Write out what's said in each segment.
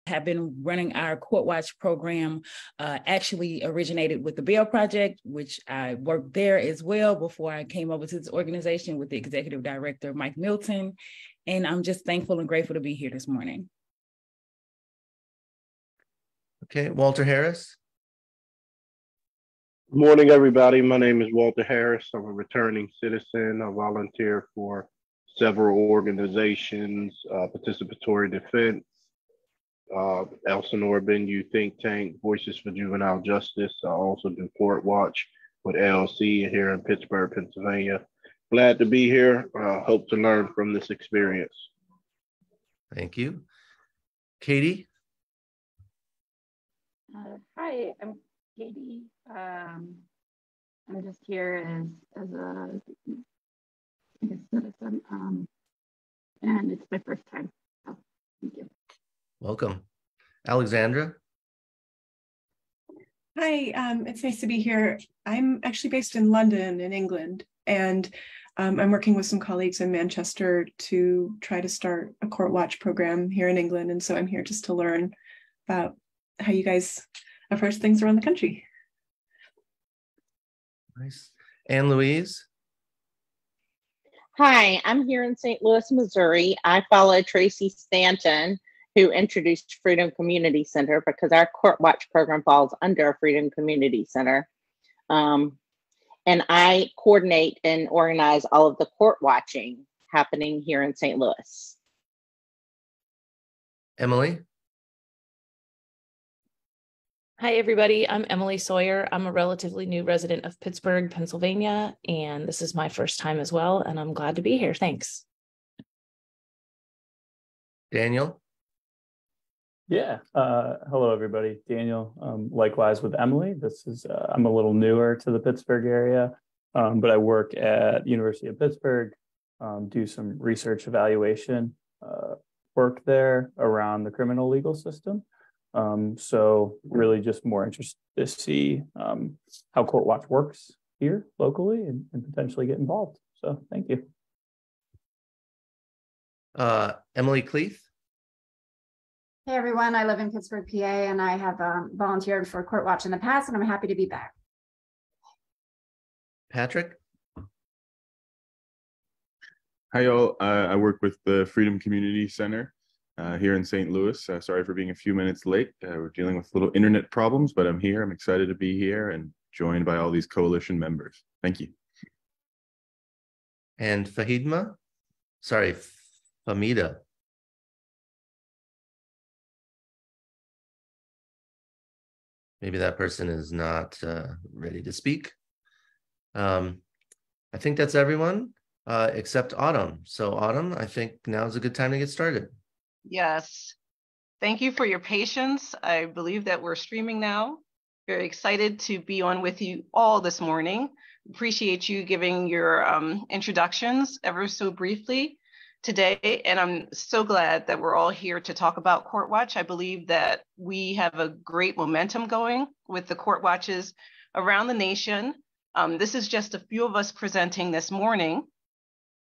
have been running our Court Watch program, actually originated with the Bail Project, which I worked there as well before I came over to this organization with the executive director, Mike Milton. And I'm just thankful and grateful to be here this morning. Okay, Walter Harris. Good morning, everybody. My name is Walter Harris. I'm a returning citizen. I volunteer for several organizations, Participatory Defense, Elsinore Benue Think Tank, Voices for Juvenile Justice. I also do Court Watch with LLC here in Pittsburgh, Pennsylvania. Glad to be here. Hope to learn from this experience. Thank you. Katie? Hi, I'm Katie. I'm just here as a citizen, and it's my first time. So thank you. Welcome. Alexandra? Hi, it's nice to be here. I'm actually based in London, in England, and I'm working with some colleagues in Manchester to try to start a Court Watch program here in England. And so I'm here just to learn about how you guys approach things around the country. Nice. Anne Louise? Hi, I'm here in St. Louis, Missouri. I follow Tracy Stanton, who introduced Freedom Community Center, because our Court Watch program falls under Freedom Community Center. And I coordinate and organize all of the court watching happening here in St. Louis. Emily? Hi, everybody. I'm Emily Sawyer. I'm a relatively new resident of Pittsburgh, Pennsylvania, and this is my first time as well, and I'm glad to be here. Thanks. Daniel? Yeah. Hello, everybody. Daniel, likewise with Emily. This is, I'm a little newer to the Pittsburgh area, but I work at University of Pittsburgh, do some research evaluation work there around the criminal legal system. So really just more interested to see how Court Watch works here locally and potentially get involved. So thank you. Emily Cleath? Hey everyone, I live in Pittsburgh, PA, and I have volunteered for Court Watch in the past, and I'm happy to be back. Patrick? Hi, y'all. I work with the Freedom Community Center here in St. Louis. Sorry for being a few minutes late. We're dealing with little internet problems, but I'm here. I'm excited to be here and joined by all these coalition members. Thank you. And Fahidma? Sorry, Famida. Maybe that person is not ready to speak. I think that's everyone except Autumn. So Autumn, I think now's a good time to get started. Yes. Thank you for your patience. I believe that we're streaming now. Very excited to be on with you all this morning. Appreciate you giving your introductions ever so briefly today. And I'm so glad that we're all here to talk about Court Watch. I believe that we have a great momentum going with the Court Watches around the nation. This is just a few of us presenting this morning.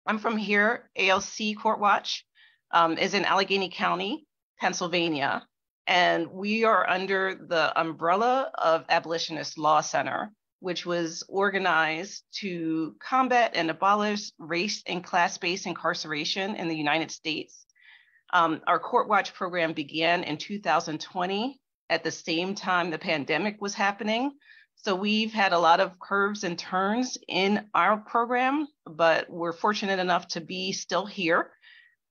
I'm from here. ALC Court Watch is in Allegheny County, Pennsylvania, and we are under the umbrella of Abolitionist Law Center, which was organized to combat and abolish race and class-based incarceration in the United States. Our Court Watch program began in 2020 at the same time the pandemic was happening. So we've had a lot of curves and turns in our program, but we're fortunate enough to be still here,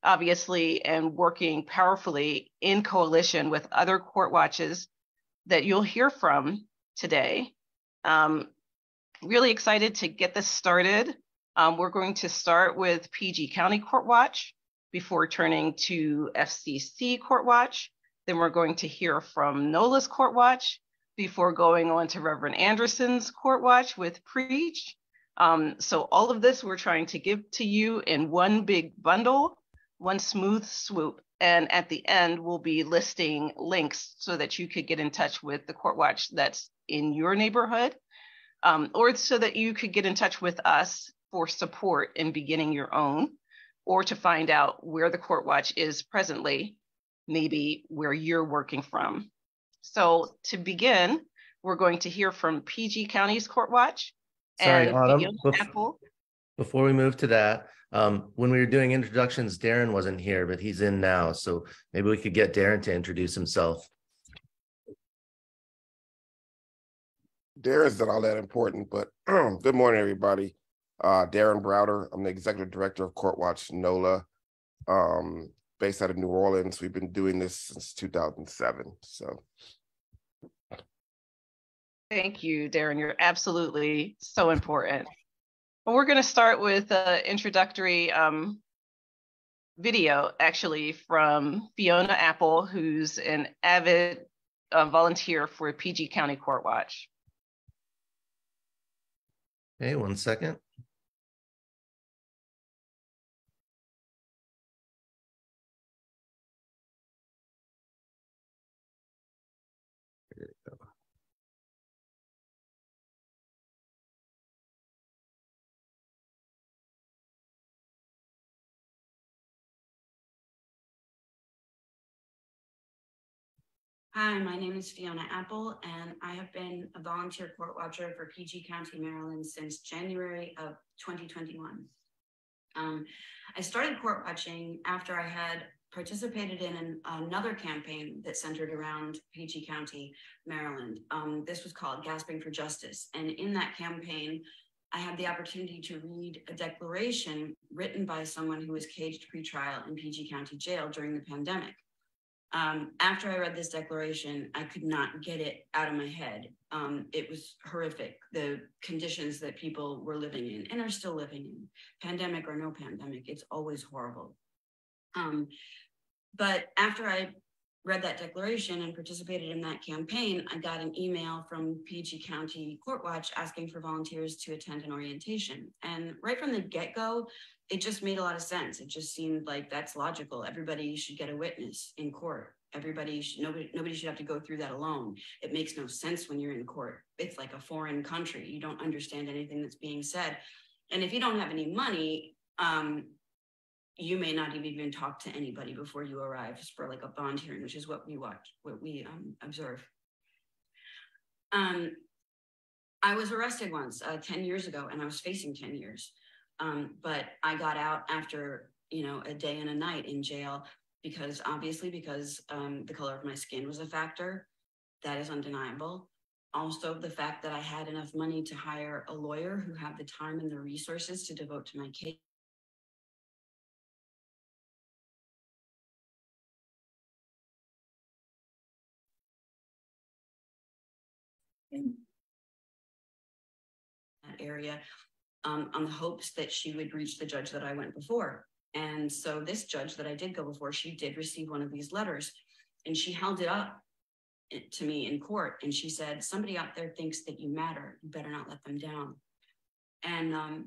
obviously, and working powerfully in coalition with other Court Watches that you'll hear from today. Really excited to get this started. We're going to start with PG County Court Watch before turning to FCC Court Watch. Then we're going to hear from NOLA's Court Watch before going on to Reverend Anderson's Court Watch with Preach. So all of this we're trying to give to you in one big bundle, one smooth swoop. And at the end, we'll be listing links so that you could get in touch with the Court Watch that's in your neighborhood, or so that you could get in touch with us for support in beginning your own, or to find out where the Court Watch is presently maybe where you're working from. So to begin, we're going to hear from PG County's Court Watch. Sorry, and Autumn, Fiona Apple. before we move to that, when we were doing introductions, Darren wasn't here, but he's in now. So maybe we could get Darren to introduce himself. Darren's not all that important, but good morning, everybody. Darren Browder. I'm the executive director of Watch NOLA, based out of New Orleans. We've been doing this since 2007. So. Thank you, Darren. You're absolutely so important. Well, we're going to start with an introductory video, actually, from Fiona Apple, who's an avid volunteer for PG County Court Watch. Okay, 1 second. There you go. Hi, my name is Fiona Apple, and I have been a volunteer court watcher for PG County, Maryland since January of 2021. I started court watching after I had participated in another campaign that centered around PG County, Maryland. This was called Gasping for Justice. And in that campaign, I had the opportunity to read a declaration written by someone who was caged pretrial in PG County Jail during the pandemic. After I read this declaration, I could not get it out of my head. It was horrific, the conditions that people were living in and are still living in, pandemic or no pandemic, it's always horrible. But after I read that declaration and participated in that campaign, I got an email from PG County Court Watch asking for volunteers to attend an orientation. And right from the get-go, it just made a lot of sense. It just seemed like that's logical. Everybody should get a witness in court. Nobody should have to go through that alone. It makes no sense when you're in court. It's like a foreign country. You don't understand anything that's being said. And if you don't have any money, you may not even talk to anybody before you arrive for like a bond hearing, which is what we watch, what we observe. I was arrested once 10 years ago, and I was facing 10 years. But I got out after, a day and a night in jail because the color of my skin was a factor. That is undeniable. Also, the fact that I had enough money to hire a lawyer who had the time and the resources to devote to my case. In that area, on the hopes that she would reach the judge that I went before. And so this judge that I did go before, she did receive one of these letters, and she held it up to me in court, and she said, somebody out there thinks that you matter, you better not let them down. And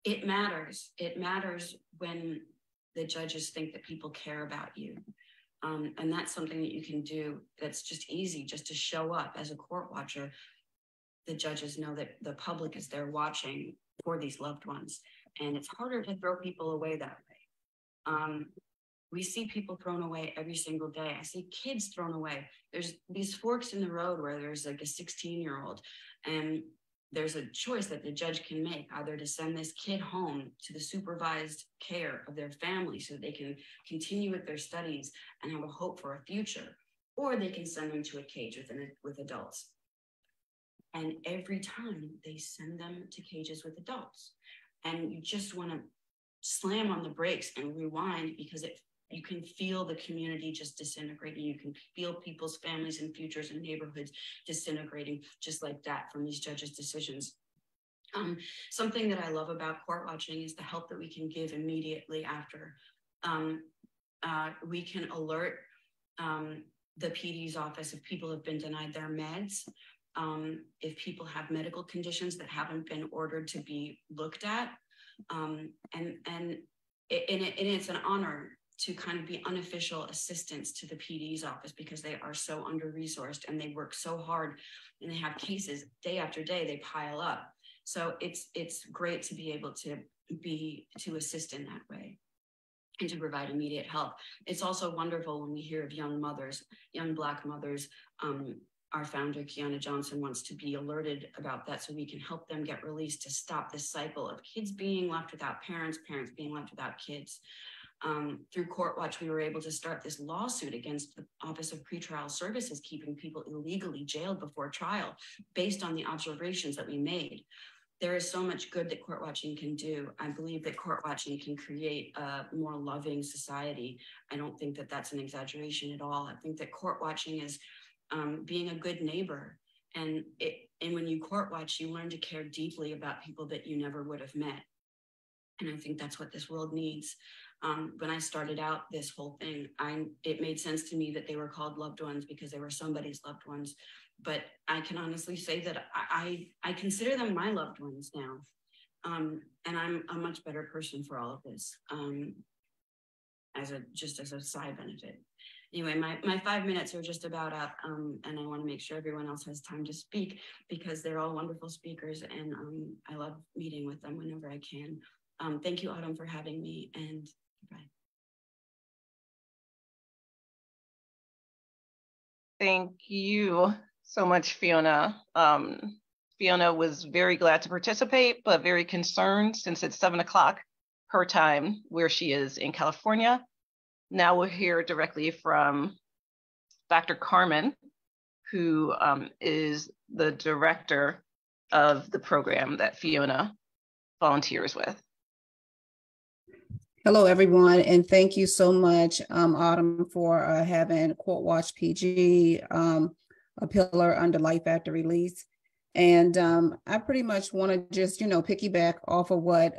it matters when the judges think that people care about you. And that's something that you can do that's just easy, just to show up as a court watcher. The judges know that the public is there watching for these loved ones. And it's harder to throw people away that way. We see people thrown away every single day. I see kids thrown away. There's these forks in the road where there's like a 16-year-old, and there's a choice that the judge can make, either to send this kid home to the supervised care of their family so they can continue with their studies and have a hope for a future, or they can send them to a cage with adults. And every time they send them to cages with adults, and you just want to slam on the brakes and rewind, because you can feel the community just disintegrating. You can feel people's families and futures and neighborhoods disintegrating just like that from these judges' decisions. Something that I love about court watching is the help that we can give immediately after. We can alert the PD's office if people have been denied their meds, if people have medical conditions that haven't been ordered to be looked at. And it's an honor to kind of be unofficial assistants to the PD's office, because they are so under-resourced and they work so hard, and they have cases day after day, they pile up. So it's great to be able to assist in that way. and to provide immediate help. It's also wonderful when we hear of young mothers, young Black mothers. Our founder, Fiona Johnson, wants to be alerted about that so we can help them get released to stop this cycle of kids being left without parents, parents being left without kids. Through CourtWatch, we were able to start this lawsuit against the Office of Pretrial Services, keeping people illegally jailed before trial based on the observations that we made. There is so much good that court watching can do. I believe that court watching can create a more loving society. I don't think that that's an exaggeration at all. I think that court watching is being a good neighbor. And when you court watch, you learn to care deeply about people that you never would have met. And I think that's what this world needs. When I started out this whole thing, it made sense to me that they were called loved ones because they were somebody's loved ones. But I can honestly say that I consider them my loved ones now. And I'm a much better person for all of this, just as a side benefit. Anyway, my 5 minutes are just about up, and I want to make sure everyone else has time to speak because they're all wonderful speakers, and I love meeting with them whenever I can. Thank you, Autumn, for having me, and goodbye. Thank you so much, Fiona. Fiona was very glad to participate, but very concerned since it's 7 o'clock her time where she is in California. Now we'll hear directly from Dr. Carmen, who is the director of the program that Fiona volunteers with. Hello, everyone, and thank you so much, Autumn, for having CourtWatchPG, a pillar under life after release. And I pretty much want to just, piggyback off of what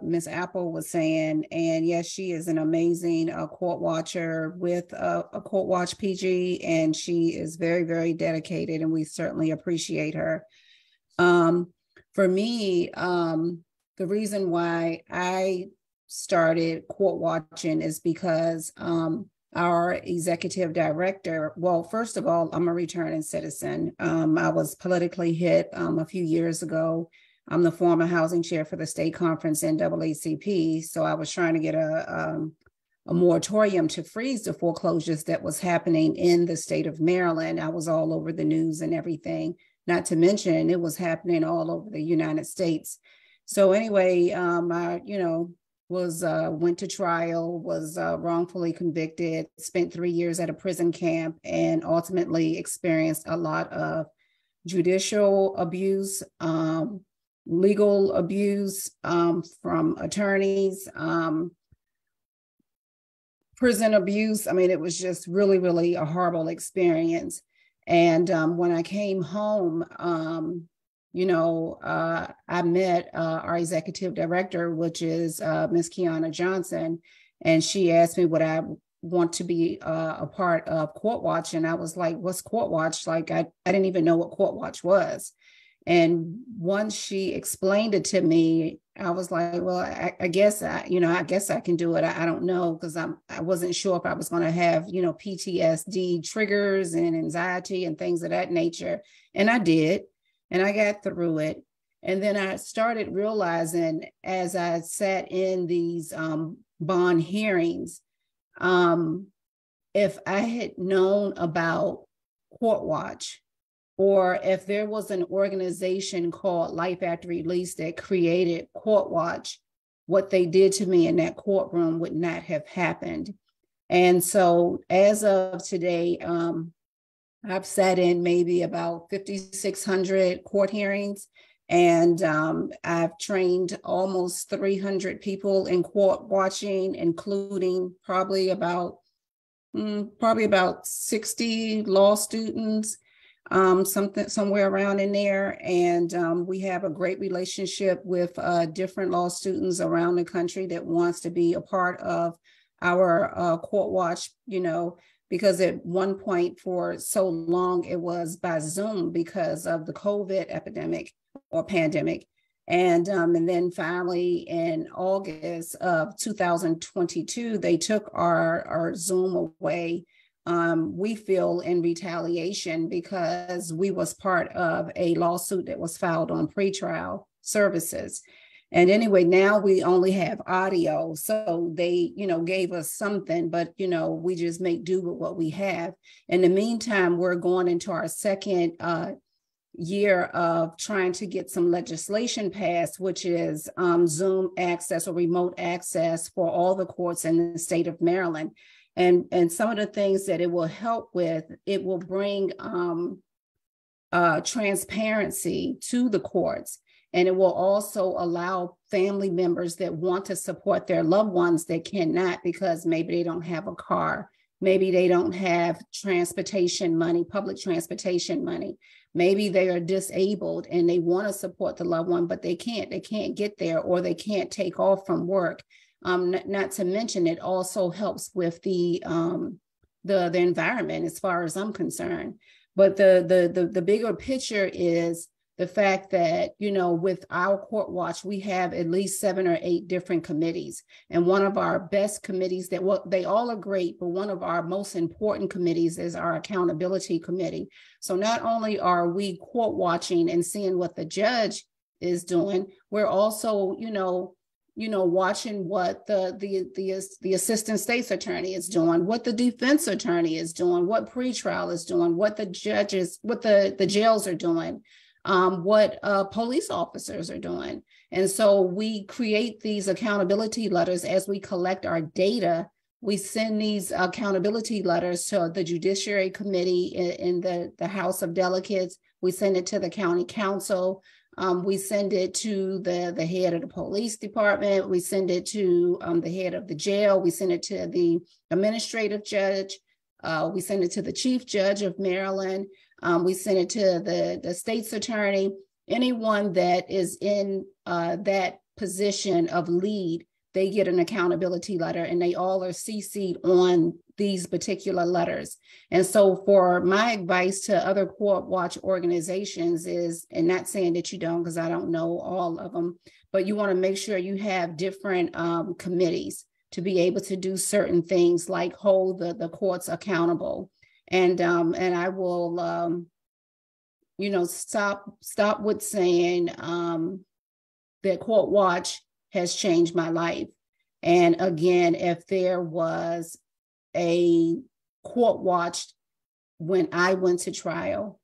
Ms. Apple was saying. And yes, she is an amazing court watcher with a CourtWatchPG, and she is very, very dedicated, and we certainly appreciate her. For me, the reason why I started court watching is because our executive director, well, first of all, I'm a returning citizen. I was politically hit a few years ago. I'm the former housing chair for the state conference NAACP. So I was trying to get a moratorium to freeze the foreclosures that was happening in the state of Maryland. I was all over the news and everything, not to mention it was happening all over the United States. So anyway, I, went to trial, was wrongfully convicted, spent 3 years at a prison camp, and ultimately experienced a lot of judicial abuse, legal abuse from attorneys, prison abuse. I mean, it was just really, really a horrible experience. And when I came home, I met our executive director, which is Ms. Fiona Johnson, and she asked me would I want to be a part of Court Watch. And I was like, what's Court Watch? Like, I didn't even know what Court Watch was. And once she explained it to me, I was like, well, I guess I can do it. I don't know, because I wasn't sure if I was going to have, PTSD triggers and anxiety and things of that nature. And I did. And I got through it. And then I started realizing as I sat in these bond hearings, if I had known about Court Watch, or if there was an organization called Life After Release that created Court Watch, what they did to me in that courtroom would not have happened. And so as of today, I've sat in maybe about 5,600 court hearings, and I've trained almost 300 people in court watching, including probably about 60 law students, somewhere around in there. And we have a great relationship with different law students around the country that wants to be a part of our Court Watch, because at one point for so long it was by Zoom because of the COVID epidemic or pandemic. And then finally in August of 2022, they took our Zoom away. We feel in retaliation because we was part of a lawsuit that was filed on pretrial services. And anyway, now we only have audio. So they, gave us something, but, we just make do with what we have. In the meantime, we're going into our second year of trying to get some legislation passed, which is Zoom access or remote access for all the courts in the state of Maryland. And some of the things that it will help with, it will bring transparency to the courts. And it will also allow family members that want to support their loved ones that cannot because maybe they don't have a car, maybe they don't have transportation money, public transportation money. Maybe they are disabled and they want to support the loved one, but they can't get there, or they can't take off from work. Not to mention, it also helps with the environment as far as I'm concerned. But the bigger picture is the fact that, with our Court Watch, we have at least 7 or 8 different committees. And one of our best committees they all are great, but one of our most important committees is our accountability committee. So not only are we court watching and seeing what the judge is doing, we're also, watching what the assistant state's attorney is doing, what the defense attorney is doing, what pretrial is doing, what the judges, what the jails are doing, what police officers are doing. And so we create these accountability letters as we collect our data. We send these accountability letters to the Judiciary Committee in the House of Delegates. We send it to the County Council. We send it to the head of the police department. We send it to the head of the jail. We send it to the administrative judge. We send it to the chief judge of Maryland. We send it to the state's attorney. Anyone that is in that position of lead, they get an accountability letter, and they all are CC'd on these particular letters. And so for my advice to other Court Watch organizations is, and not saying that you don't, because I don't know all of them, but you want to make sure you have different committees to be able to do certain things like hold the courts accountable. And I will, stop with saying that Court Watch has changed my life. And again, if there was a Court Watch when I went to trial,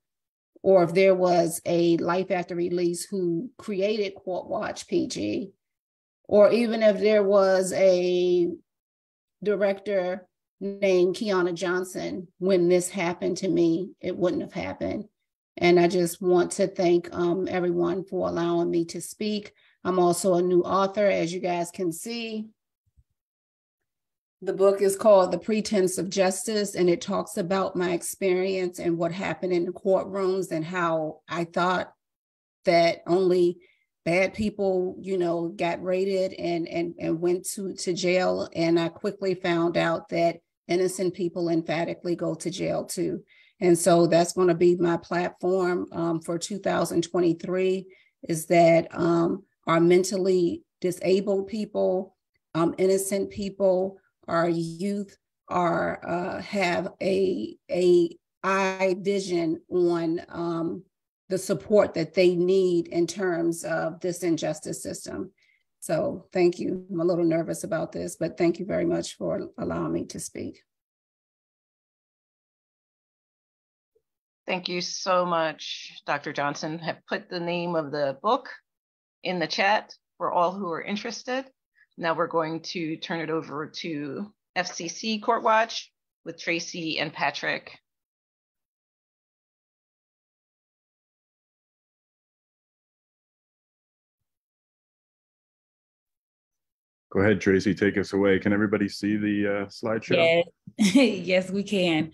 or if there was a life after release who created CourtWatchPG, or even if there was a director named Kiana Johnson, when this happened to me, it wouldn't have happened. And I just want to thank everyone for allowing me to speak. I'm also a new author, as you guys can see. The book is called The Pretense of Justice, and it talks about my experience and what happened in the courtrooms and how I thought that only bad people, got raided and went to jail. And I quickly found out that innocent people emphatically go to jail too. And so that's going to be my platform for 2023, is that our mentally disabled people, innocent people, our youth have a eye vision on the support that they need in terms of this injustice system. So thank you. I'm a little nervous about this, but thank you very much for allowing me to speak. Thank you so much, Dr. Johnson. Have put the name of the book in the chat for all who are interested. Now we're going to turn it over to FCC Court Watch with Tracy and Patrick. Go ahead, Tracy, take us away. Can everybody see the slideshow? Yeah. Yes, we can.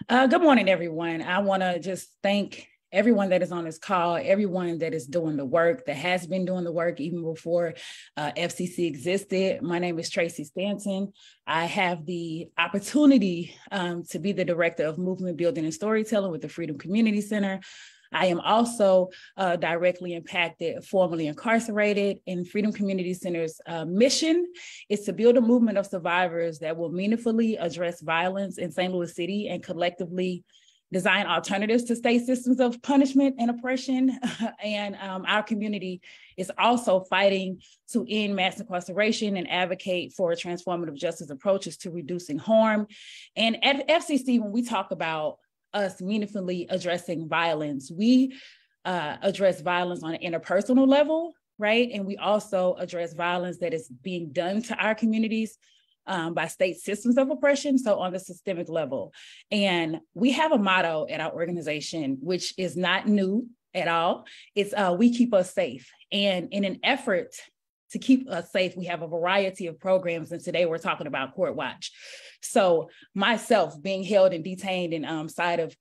Good morning, everyone. I want to just thank everyone that is on this call, everyone that is doing the work, that has been doing the work even before FCC existed. My name is Tracy Stanton. I have the opportunity to be the Director of Movement Building and Storytelling with the Freedom Community Center. I am also directly impacted, formerly incarcerated, and Freedom Community Center's mission is to build a movement of survivors that will meaningfully address violence in St. Louis City and collectively design alternatives to state systems of punishment and oppression. And our community is also fighting to end mass incarceration and advocate for transformative justice approaches to reducing harm. And at FCC, when we talk about us meaningfully addressing violence, we address violence on an interpersonal level, right? And we also address violence that is being done to our communities by state systems of oppression, so on the systemic level. And we have a motto at our organization, which is not new at all. It's we keep us safe. And in an effort to keep us safe, we have a variety of programs. And today we're talking about Court Watch. So myself being held and detained inside of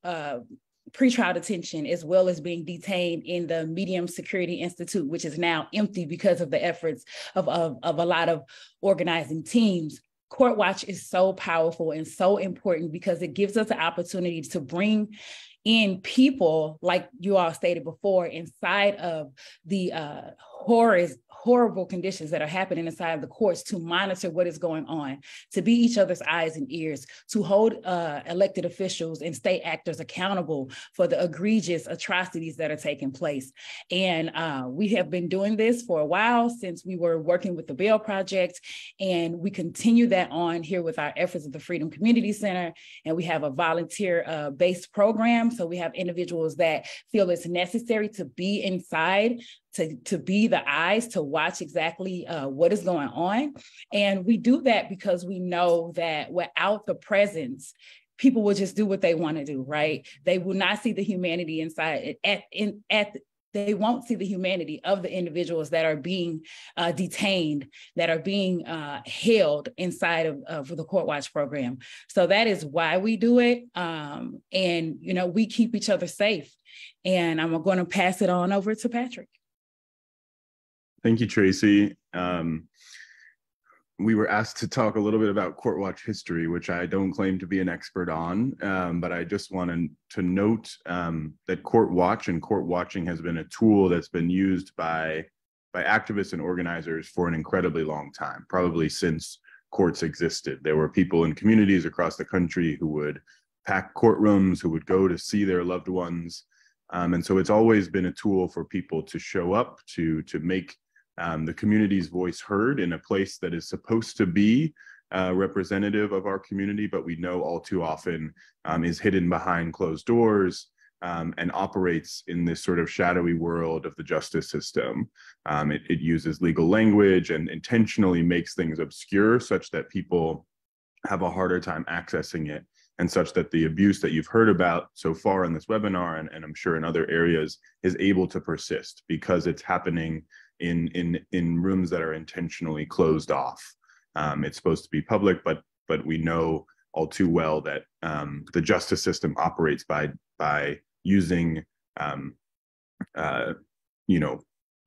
pretrial detention, as well as being detained in the Medium Security Institute, which is now empty because of the efforts of a lot of organizing teams. Court Watch is so powerful and so important because it gives us the opportunity to bring in people, like you all stated before, inside of the horrible conditions that are happening inside of the courts, to monitor what is going on, to be each other's eyes and ears, to hold elected officials and state actors accountable for the egregious atrocities that are taking place. And we have been doing this for a while, since we were working with the Bail Project, and we continue that on here with our efforts at the Freedom Community Center. And we have a volunteer-based program. So we have individuals that feel it's necessary to be inside, to be the eyes, to watch exactly what is going on. And we do that because we know that without the presence, people will just do what they want to do, right? They will not see the humanity inside. They won't see the humanity of the individuals that are being detained, that are being held inside of the Court Watch program. So that is why we do it. And, you know, we keep each other safe. And I'm going to pass it on over to Patrick. Thank you, Tracy. We were asked to talk a little bit about Court Watch history, which I don't claim to be an expert on, but I just wanted to note that Court Watch and court watching has been a tool that's been used by activists and organizers for an incredibly long time, probably since courts existed. There were people in communities across the country who would pack courtrooms, who would go to see their loved ones. And so it's always been a tool for people to show up, to make the community's voice heard in a place that is supposed to be representative of our community, but we know all too often is hidden behind closed doors and operates in this sort of shadowy world of the justice system. It uses legal language and intentionally makes things obscure such that people have a harder time accessing it, and such that the abuse that you've heard about so far in this webinar, and I'm sure in other areas, is able to persist because it's happening in rooms that are intentionally closed off. It's supposed to be public, but we know all too well that the justice system operates by using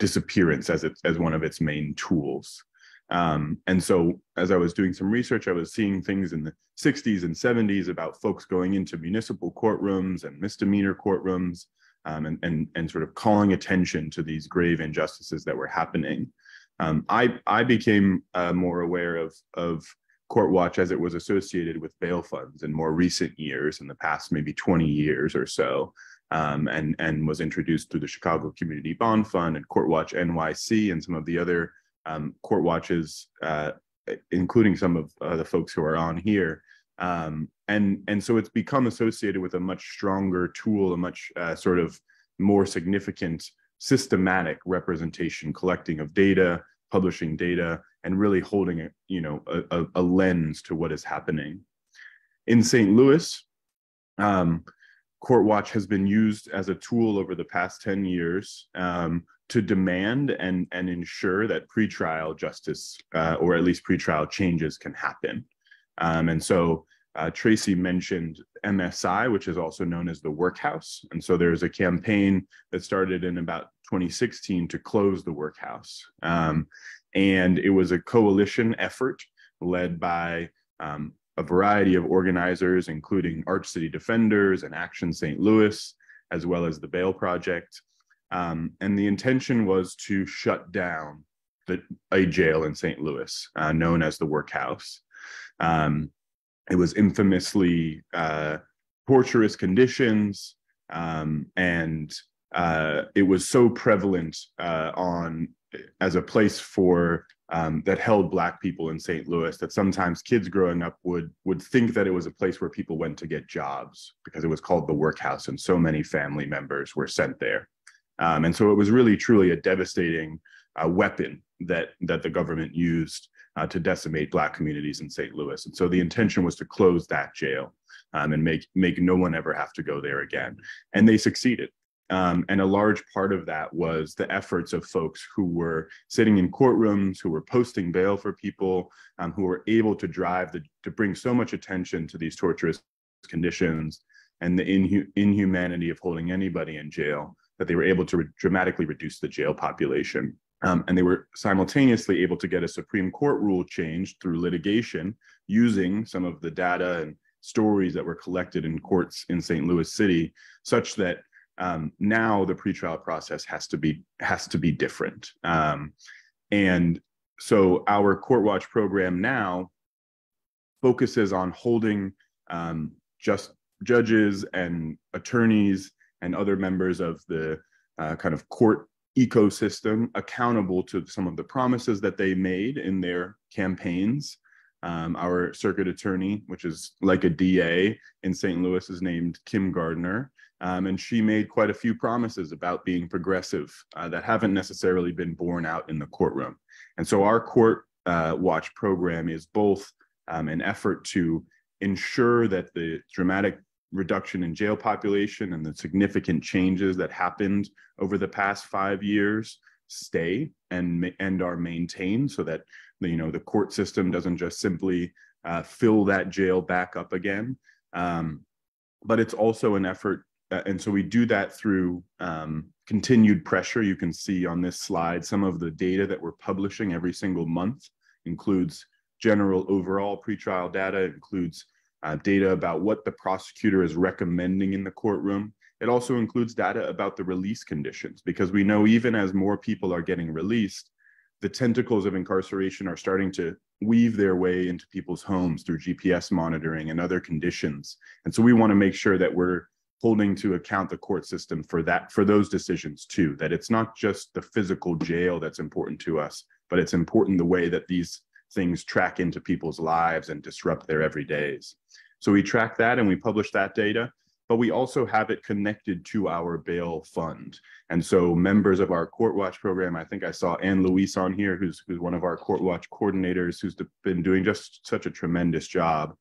disappearance as one of its main tools. And so as I was doing some research, I was seeing things in the 60s and 70s about folks going into municipal courtrooms and misdemeanor courtrooms, and sort of calling attention to these grave injustices that were happening. I became more aware of Court Watch as it was associated with bail funds in more recent years, in the past maybe 20 years or so, and was introduced through the Chicago Community Bond Fund and Court Watch NYC and some of the other Court Watches, including some of the folks who are on here. And so it's become associated with a much stronger tool, a much sort of more significant systematic representation, collecting of data, publishing data, and really holding a lens to what is happening. In St. Louis, Court Watch has been used as a tool over the past 10 years to demand and ensure that pretrial justice, or at least pretrial changes, can happen. And so Tracy mentioned MSI, which is also known as the Workhouse. And so there's a campaign that started in about 2016 to close the Workhouse. And it was a coalition effort led by a variety of organizers, including Arch City Defenders and Action St. Louis, as well as the Bail Project. And the intention was to shut down a jail in St. Louis, known as the Workhouse. It was infamously torturous conditions, and it was so prevalent as a place for that held Black people in St. Louis that sometimes kids growing up would think that it was a place where people went to get jobs because it was called the workhouse, and so many family members were sent there. And so it was really truly a devastating weapon that the government used to decimate Black communities in St. Louis. And so the intention was to close that jail and make no one ever have to go there again. And they succeeded. And a large part of that was the efforts of folks who were sitting in courtrooms, who were posting bail for people, who were able to to bring so much attention to these torturous conditions and the inhumanity of holding anybody in jail, that they were able to dramatically reduce the jail population. And they were simultaneously able to get a Supreme Court rule changed through litigation using some of the data and stories that were collected in courts in St. Louis City, such that now the pretrial process has to be different. And so our Court Watch program now focuses on holding just judges and attorneys and other members of the kind of court ecosystem accountable to some of the promises that they made in their campaigns. Our circuit attorney, which is like a DA in St. Louis, is named Kim Gardner. And she made quite a few promises about being progressive that haven't necessarily been borne out in the courtroom. And so our Court Watch program is both an effort to ensure that the dramatic reduction in jail population and the significant changes that happened over the past 5 years stay and are maintained, so that the court system doesn't just simply fill that jail back up again. But it's also an effort, and so we do that through continued pressure. You can see on this slide some of the data that we're publishing every single month. Includes general overall pretrial data, includes data about what the prosecutor is recommending in the courtroom. It also includes data about the release conditions, because we know even as more people are getting released, the tentacles of incarceration are starting to weave their way into people's homes through GPS monitoring and other conditions. And so we want to make sure that we're holding to account the court system for those decisions too, that it's not just the physical jail that's important to us, but it's important the way that these things track into people's lives and disrupt their everydays. So we track that and we publish that data, but we also have it connected to our bail fund. And so members of our Court Watch program, I think I saw Anne Louise on here, who's one of our Court Watch coordinators, who's been doing just such a tremendous job.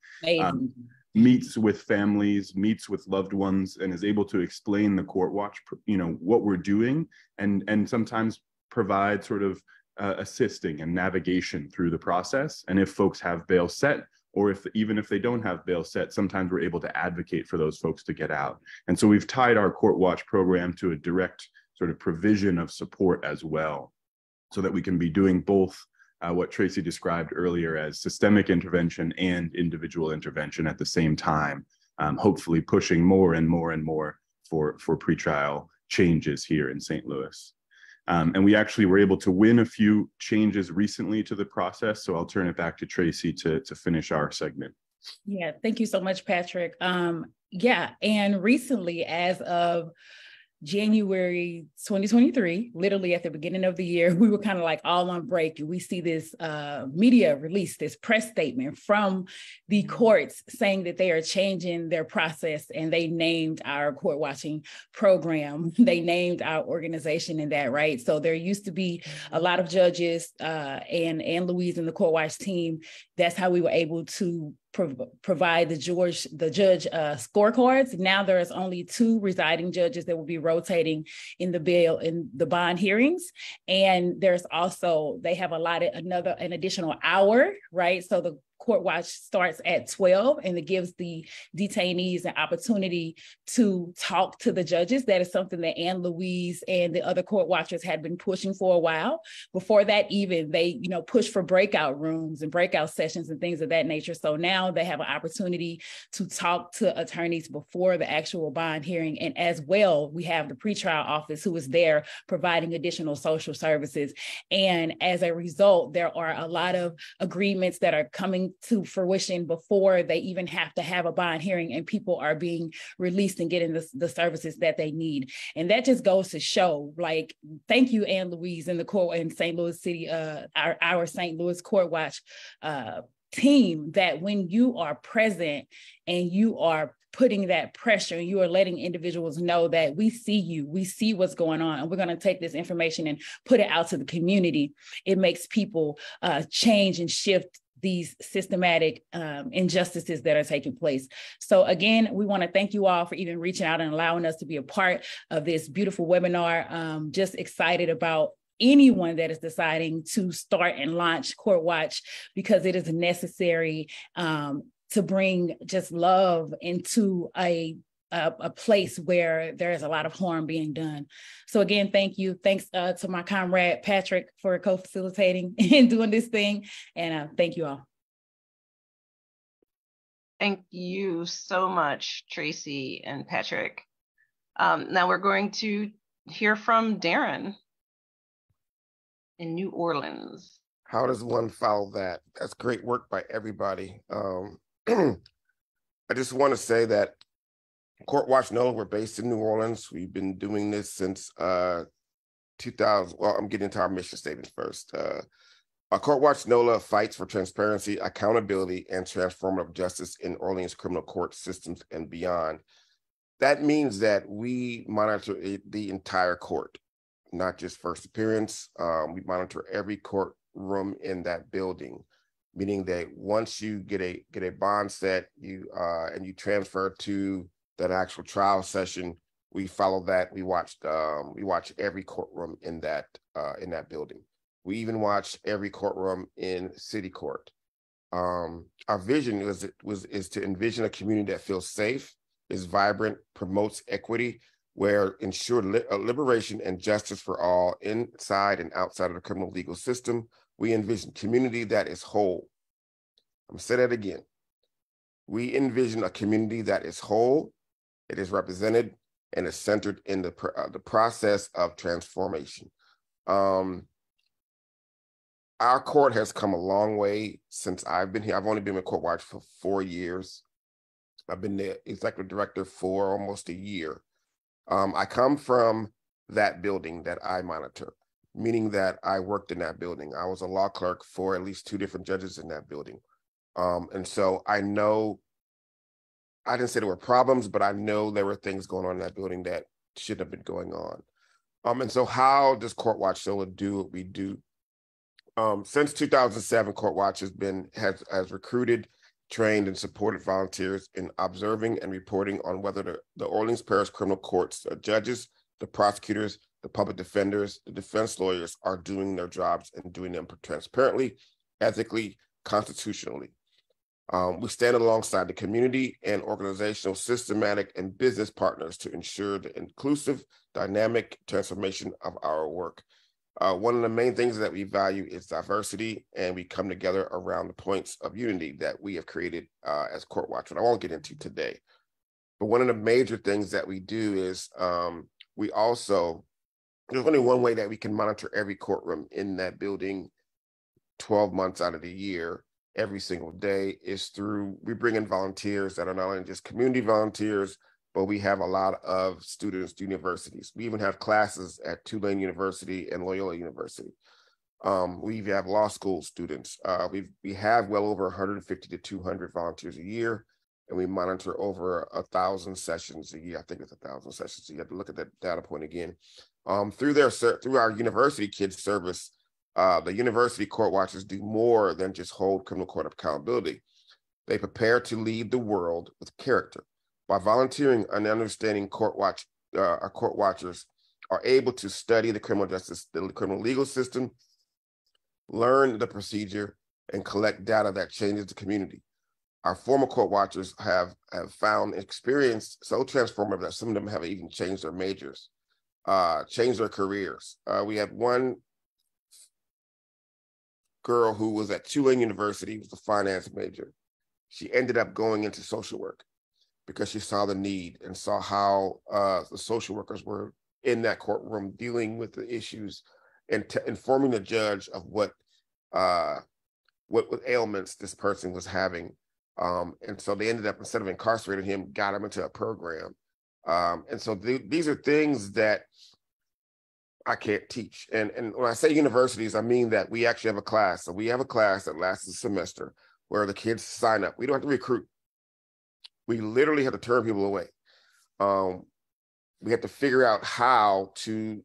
Meets with families, meets with loved ones, and is able to explain the Court Watch, what we're doing, and sometimes provide sort of assisting and navigation through the process. And if folks have bail set, or even if they don't have bail set, sometimes we're able to advocate for those folks to get out. And so we've tied our Court Watch program to a direct sort of provision of support as well, so that we can be doing both what Tracy described earlier as systemic intervention and individual intervention at the same time, hopefully pushing more and more and more for pretrial changes here in St. Louis. And we actually were able to win a few changes recently to the process. So I'll turn it back to Tracy to finish our segment. Yeah, thank you so much, Patrick. Yeah, and recently, as of January 2023, literally at the beginning of the year, we were kind of like all on break, and we see this media release, this press statement from the courts saying that they are changing their process, and they named our court watching program. They named our organization in that, right? So there used to be a lot of judges and Anne Louise and the Court Watch team. That's how we were able to provide the judge scorecards. Now there's only 2 residing judges that will be rotating in the bond hearings. And there's also, they have allotted an additional hour, right? So the Court Watch starts at 12, and it gives the detainees an opportunity to talk to the judges. That is something that Anne Louise and the other court watchers had been pushing for a while. Before that, even they, pushed for breakout rooms and breakout sessions and things of that nature. So now they have an opportunity to talk to attorneys before the actual bond hearing. And as well, we have the pretrial office who is there providing additional social services. And as a result, there are a lot of agreements that are coming coming to fruition before they even have to have a bond hearing, and people are being released and getting the services that they need. And that just goes to show, like, thank you, Ann Louise, and the court in St. Louis City, our St. Louis Court Watch team, that when you are present and you are putting that pressure and you are letting individuals know that we see you, we see what's going on, and we're going to take this information and put it out to the community, it makes people change and shift these systematic injustices that are taking place. So again, we want to thank you all for even reaching out and allowing us to be a part of this beautiful webinar. Just excited about anyone that is deciding to start and launch Court Watch, because it is necessary to bring just love into a place where there is a lot of harm being done. So again, thank you. Thanks to my comrade, Patrick, for co-facilitating and doing this thing. And thank you all. Thank you so much, Tracy and Patrick. Now we're going to hear from Darren in New Orleans. How does one follow that? That's great work by everybody. I just want to say that Watch NOLA, we're based in New Orleans. We've been doing this since 2000. Well, I'm getting into our mission statement first. Watch NOLA fights for transparency, accountability, and transformative justice in Orleans criminal court systems and beyond. That means that we monitor the entire court, not just first appearance. We monitor every courtroom in that building, meaning that once you get a bond set, and you transfer to that actual trial session, we follow that. We watch every courtroom in that building. We even watch every courtroom in city court. Our vision is to envision a community that feels safe, is vibrant, promotes equity, where ensure liberation and justice for all inside and outside of the criminal legal system. We envision community that is whole. I'm gonna say that again. We envision a community that is whole, it is represented, and is centered in the process of transformation. Our court has come a long way since I've been here. I've only been with Court Watch for 4 years. I've been the executive director for almost a year. I come from that building that I monitor, meaning that I worked in that building. I was a law clerk for at least 2 different judges in that building. And so I know, I didn't say there were problems, but I know there were things going on in that building that shouldn't have been going on. And so how does Court Watch NOLA do what we do? Since 2007, Court Watch has recruited, trained, and supported volunteers in observing and reporting on whether the Orleans Parish Criminal Court's judges, the prosecutors, the public defenders, the defense lawyers are doing their jobs and doing them transparently, ethically, constitutionally. We stand alongside the community and organizational, systematic, and business partners to ensure the inclusive, dynamic transformation of our work. One of the main things that we value is diversity, and we come together around the points of unity that we have created as Court Watch, and I won't get into today. But one of the major things that we do is we also, there's only one way that we can monitor every courtroom in that building 12 months out of the year, every single day, is through, we bring in volunteers that are not only just community volunteers, but we have a lot of students, universities. We even have classes at Tulane University and Loyola University. We have law school students. We have well over 150 to 200 volunteers a year, and we monitor over 1,000 sessions a year. I think it's 1,000 sessions. So you have to look at that data point again. Through our university kids service, the university court watchers do more than just hold criminal court accountability. They prepare to lead the world with character. By volunteering and understanding our court watchers are able to study the criminal legal system, learn the procedure, and collect data that changes the community. Our former court watchers have found experience so transformative that some of them have even changed their majors, changed their careers. We had one girl who was at Tulane University, was a finance major. She ended up going into social work because she saw the need and saw how the social workers were in that courtroom dealing with the issues and informing the judge of what what ailments this person was having. And so they ended up, instead of incarcerating him, got him into a program. And so these are things that I can't teach. And when I say universities, I mean that we actually have a class. So we have a class that lasts a semester where the kids sign up. We don't have to recruit. We literally have to turn people away. We have to figure out how to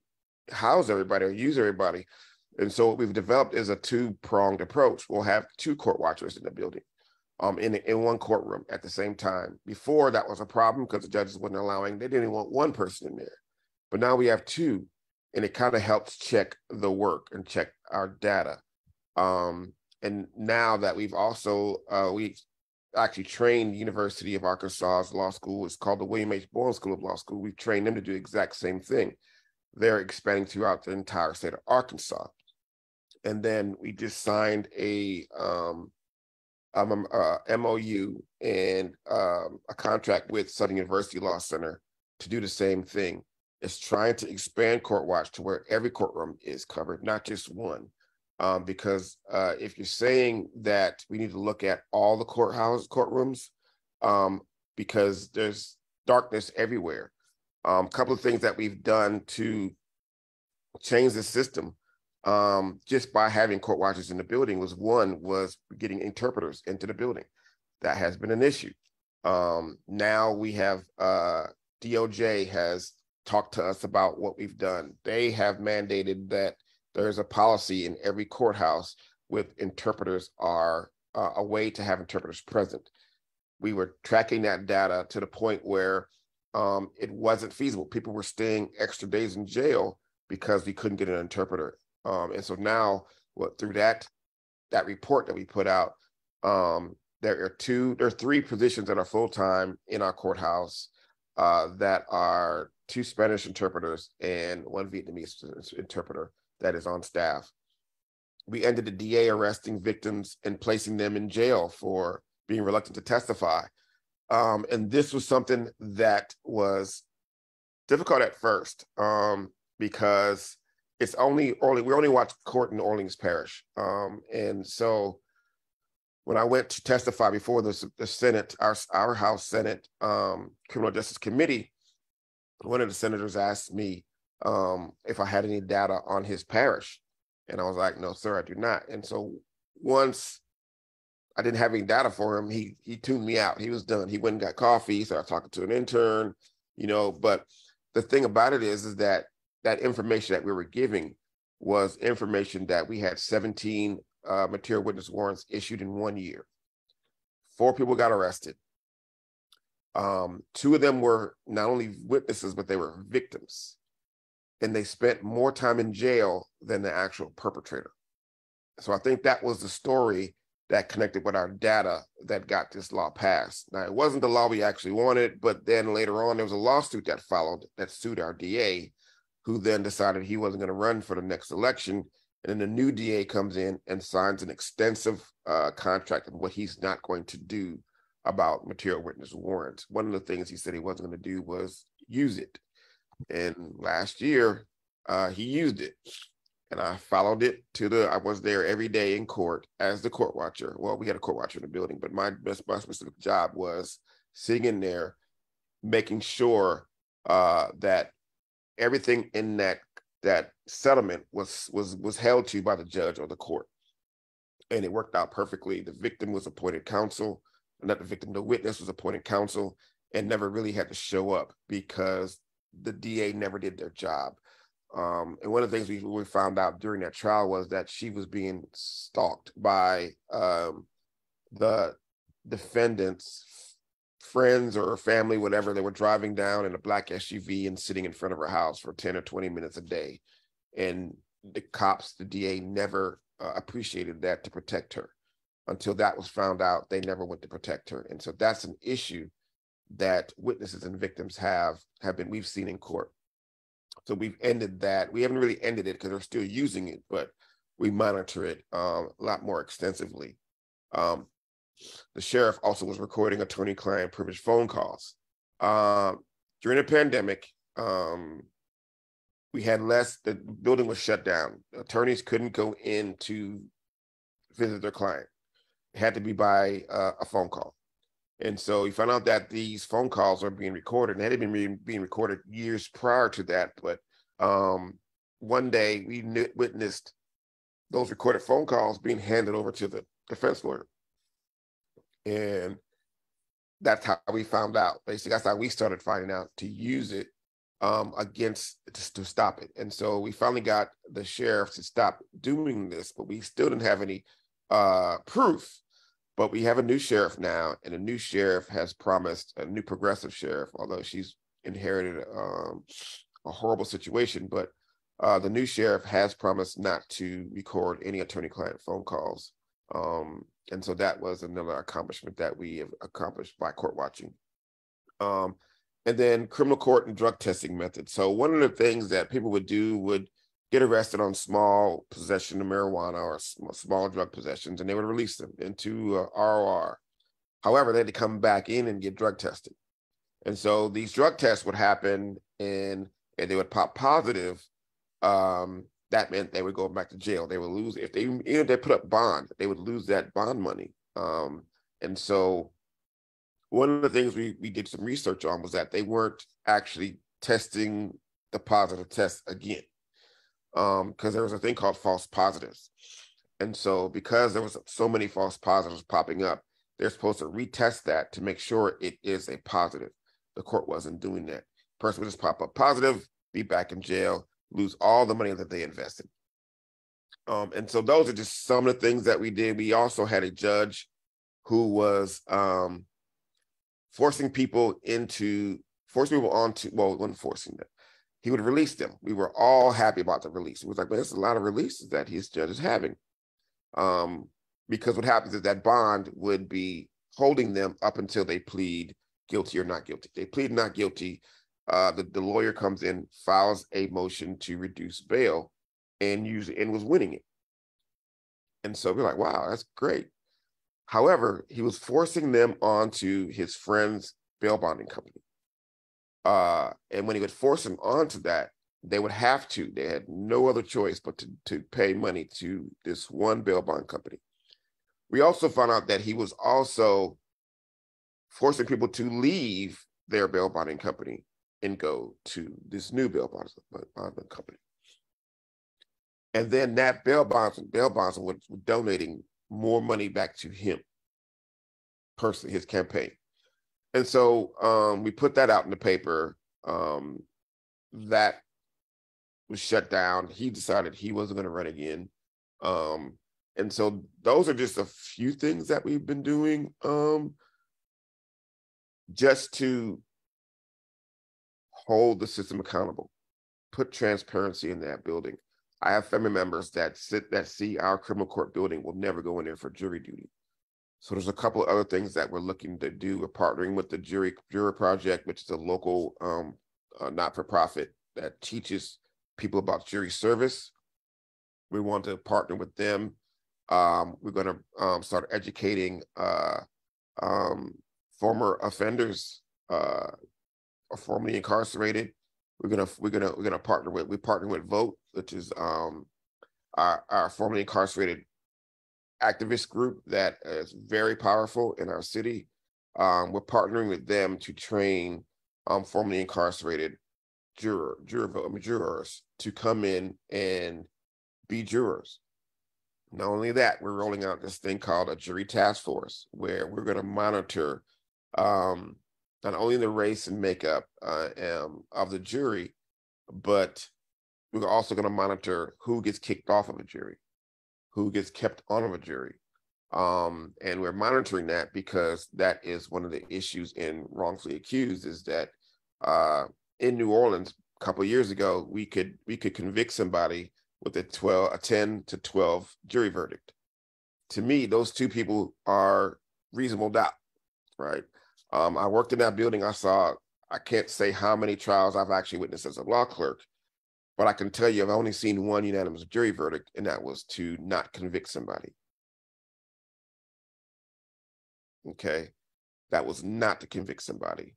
house everybody or use everybody. And so what we've developed is a two-pronged approach. We'll have 2 court watchers in the building, in one courtroom at the same time. Before, that was a problem because the judges wasn't allowing, they didn't want one person in there. But now we have 2, and it kind of helps check the work and check our data. And now that we've also, we actually trained the University of Arkansas's law school, it's called the William H. Boyle School of Law School. We've trained them to do the exact same thing. They're expanding throughout the entire state of Arkansas. And then we just signed a MOU and a contract with Southern University Law Center to do the same thing. It's trying to expand CourtWatch to where every courtroom is covered, not just one. Because if you're saying that we need to look at all the courtrooms, because there's darkness everywhere. A couple of things that we've done to change the system, just by having court watchers in the building, was getting interpreters into the building. That has been an issue. Now we have DOJ has talked to us about what we've done. They have mandated that there's a policy in every courthouse with interpreters are a way to have interpreters present. We were tracking that data to the point where it wasn't feasible. People were staying extra days in jail because we couldn't get an interpreter. And so now, through that report that we put out, there are 3 positions that are full-time in our courthouse that are 2 Spanish interpreters and 1 Vietnamese interpreter that is on staff. We ended the DA arresting victims and placing them in jail for being reluctant to testify. And this was something that was difficult at first because we only watch court in Orleans Parish. And so when I went to testify before the Senate, our House Senate Criminal Justice Committee, one of the senators asked me if I had any data on his parish. And I was like, no, sir, I do not. And so once I didn't have any data for him, he tuned me out. He was done. He went and got coffee, started talking to an intern, but the thing about it is that information that we were giving was information that we had 17 material witness warrants issued in 1 year. 4 people got arrested. 2 of them were not only witnesses, but they were victims. And they spent more time in jail than the actual perpetrator. So I think that was the story that connected with our data that got this law passed. Now, it wasn't the law we actually wanted, but then later on, there was a lawsuit that followed that sued our DA, who then decided he wasn't going to run for the next election. And then the new DA comes in and signs an extensive contract of what he's not going to do about material witness warrants. One of the things he said he wasn't going to do was use it. And last year, he used it. And I followed it I was there every day in court as the court watcher. Well, we had a court watcher in the building, but my specific job was sitting in there, making sure that everything in that settlement was held to by the judge or the court. And it worked out perfectly. The victim was appointed counsel, not the victim, the witness was appointed counsel and never really had to show up because the DA never did their job. And one of the things we found out during that trial was that she was being stalked by the defendant's friends or family, whatever. They were driving down in a black SUV and sitting in front of her house for 10 or 20 minutes a day. And the cops, the DA never appreciated that to protect her. Until that was found out, they never went to protect her. And so that's an issue that witnesses and victims we've seen in court. So we've ended that. We haven't really ended it because they're still using it, but we monitor it a lot more extensively. The sheriff also was recording attorney-client privilege phone calls. During the pandemic, we had the building was shut down. Attorneys couldn't go in to visit their client. had to be by a phone call. And so we found out that these phone calls are being recorded, and they had been being recorded years prior to that. But one day we witnessed those recorded phone calls being handed over to the defense lawyer. And that's how we found out. Basically, that's how we started finding out to use it to stop it. And so we finally got the sheriff to stop doing this, but we still didn't have any proof. But we have a new sheriff now, and a new sheriff has promised, a new progressive sheriff, although she's inherited a horrible situation, but the new sheriff has promised not to record any attorney-client phone calls. And so that was another accomplishment that we have accomplished by court watching. And then criminal court and drug testing methods. So one of the things that people would do would get arrested on small possession of marijuana or small drug possessions, and they would release them into ROR. However, they had to come back in and get drug tested. And so these drug tests would happen, and they would pop positive. That meant they would go back to jail. They would lose, even if they put up bond, they would lose that bond money. And so one of the things we did some research on was that they weren't actually testing the positive test again, because there was a thing called false positives. And so because there was so many false positives popping up, they're supposed to retest that to make sure it is a positive. The court wasn't doing that. Person would just pop up positive, be back in jail, lose all the money that they invested. And so those are just some of the things that we did. We also had a judge who was forcing people onto, well, it wasn't forcing them. He would release them. We were all happy about the release. It was like, man, there's a lot of releases that his judge is having. Because what happens is that bond would be holding them up until they plead guilty or not guilty. They plead not guilty. The lawyer comes in, files a motion to reduce bail, and was winning it. And so we're like, wow, that's great. However, he was forcing them onto his friend's bail bonding company. And when he would force them onto that, they would have to. They had no other choice but to pay money to this one bail bond company. We also found out that he was also forcing people to leave their bail bonding company and go to this new bail bonding company. And then that bail bondsman was donating more money back to him personally, his campaign. And so we put that out in the paper. That was shut down. He decided he wasn't going to run again. And so those are just a few things that we've been doing just to hold the system accountable, put transparency in that building. I have family members that see our criminal court building will never go in there for jury duty. So there's a couple of other things that we're looking to do. We're partnering with the Juror Project, which is a local not-for-profit that teaches people about jury service. We want to partner with them. We're going to start educating former offenders or formerly incarcerated. We're gonna partner with Vote, which is our formerly incarcerated activist group that is very powerful in our city. We're partnering with them to train formerly incarcerated jurors to come in and be jurors. Not only that, we're rolling out this thing called a jury task force, where we're going to monitor not only the race and makeup of the jury, but we're also going to monitor who gets kicked off of a jury, who gets kept on of a jury. And we're monitoring that because that is one of the issues in wrongfully accused, is that in New Orleans a couple of years ago, we could convict somebody with a 10 to 12 jury verdict. To me, those two people are reasonable doubt, right? I worked in that building. I can't say how many trials I've actually witnessed as a law clerk, but I can tell you I've only seen one unanimous jury verdict, and that was to not convict somebody. Okay, that was not to convict somebody.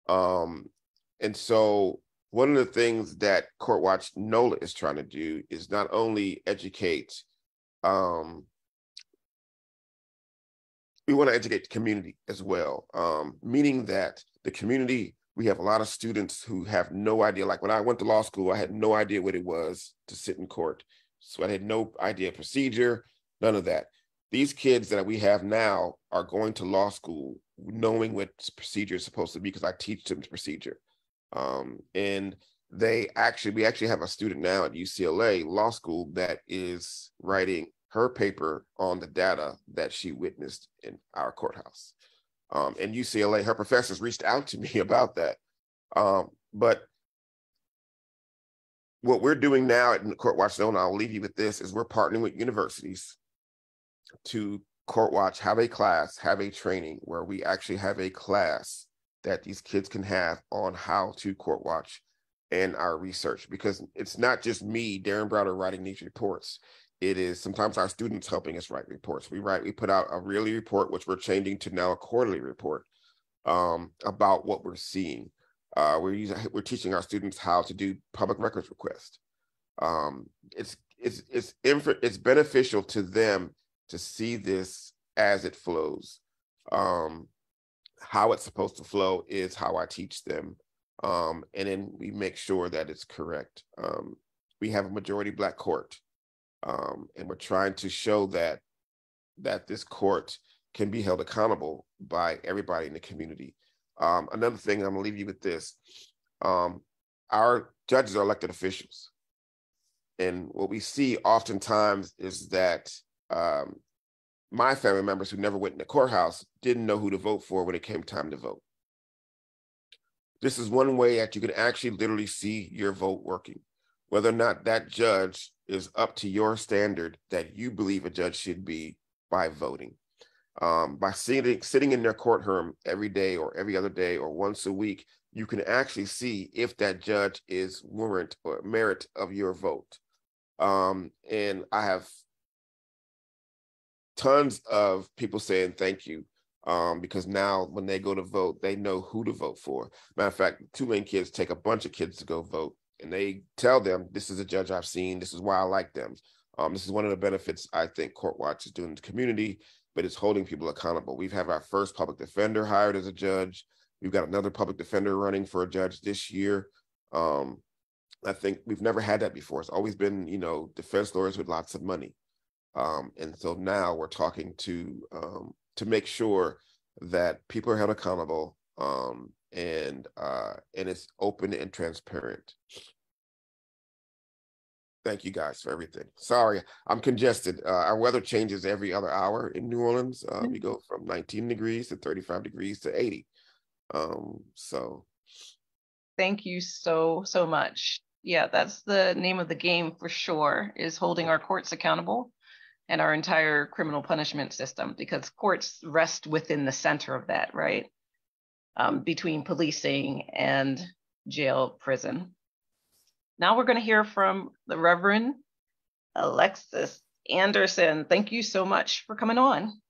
And so one of the things that Watch NOLA is trying to do is not only educate we want to educate the community as well, meaning that the community, we have a lot of students who have no idea. Like when I went to law school, I had no idea what it was to sit in court. So I had no idea of procedure, none of that. These kids that we have now are going to law school knowing what procedure is supposed to be, because I teach them the procedure. And we actually have a student now at UCLA Law School that is writing her paper on the data that she witnessed in our courthouse. And UCLA, her professors reached out to me about that. But what we're doing now at CourtWatch NOLA, and I'll leave you with this, is we're partnering with universities to CourtWatch, have a training where we actually have a class that these kids can have on how to court watch and our research, because it's not just me, Darren Browder, writing these reports. It is sometimes our students helping us write reports. We put out a yearly report, which we're changing to now a quarterly report about what we're seeing. We're teaching our students how to do public records requests. It's beneficial to them to see this as it flows. How it's supposed to flow is how I teach them. And then we make sure that it's correct. We have a majority Black court, and we're trying to show that this court can be held accountable by everybody in the community. Another thing, I'm gonna leave you with this. Our judges are elected officials. And what we see oftentimes is that my family members who never went in the courthouse didn't know who to vote for when it came time to vote. This is one way that you can actually literally see your vote working, whether or not that judge is up to your standard that you believe a judge should be by voting. By sitting in their courtroom every day or every other day or once a week, you can actually see if that judge is warrant or merit of your vote. And I have tons of people saying thank you, because now when they go to vote, they know who to vote for. Matter of fact, Tulane kids take a bunch of kids to go vote, and they tell them, this is a judge I've seen, this is why I like them. This is one of the benefits I think CourtWatch is doing in the community, but it's holding people accountable. We've had our first public defender hired as a judge. We've got another public defender running for a judge this year. I think we've never had that before. It's always been, defense lawyers with lots of money. And so now we're talking to make sure that people are held accountable, and it's open and transparent. Thank you guys for everything. Sorry, I'm congested. Our weather changes every other hour in New Orleans. We go from 19 degrees to 35 degrees to 80. So. Thank you so much. Yeah, that's the name of the game for sure, is holding our courts accountable and our entire criminal punishment system, because courts rest within the center of that, right? Between policing and jail, prison. Now we're going to hear from the Reverend Alexis Anderson. Thank you so much for coming on.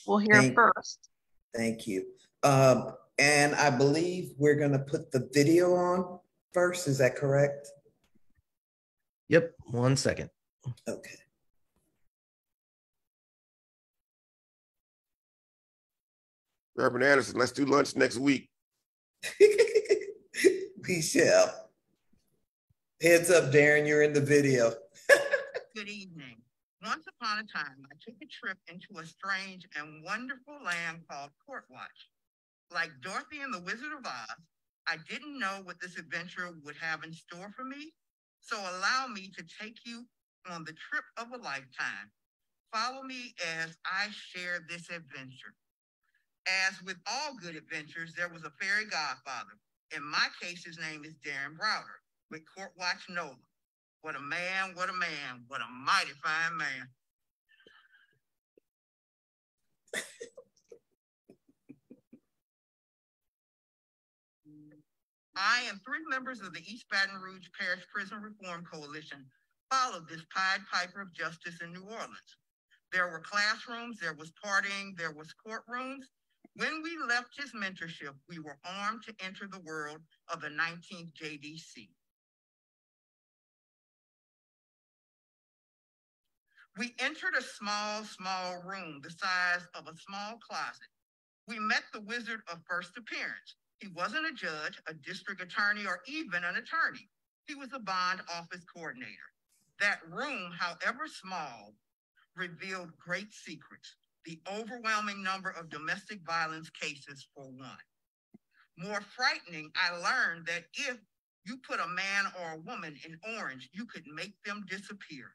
We'll hear first. Thank you. And I believe we're going to put the video on first. Is that correct? Yep. 1 second. Okay. Reverend Anderson, let's do lunch next week. We shall. Heads up, Darren, you're in the video. Good evening. Once upon a time, I took a trip into a strange and wonderful land called CourtWatch. Like Dorothy and the Wizard of Oz, I didn't know what this adventure would have in store for me, so allow me to take you on the trip of a lifetime. Follow me as I share this adventure. As with all good adventures, there was a fairy godfather. In my case, his name is Darren Browder with CourtWatch NOLA. What a man, what a man, what a mighty fine man. I and 3 members of the East Baton Rouge Parish Prison Reform Coalition followed this Pied Piper of justice in New Orleans. There were classrooms, there was partying, there was courtrooms. When we left his mentorship, we were armed to enter the world of the 19th JDC. We entered a small room the size of a small closet. We met the wizard of first appearance. He wasn't a judge, a district attorney, or even an attorney. He was a bond office coordinator. That room, however small, revealed great secrets. The overwhelming number of domestic violence cases, for one. More frightening, I learned that if you put a man or a woman in orange, you could make them disappear.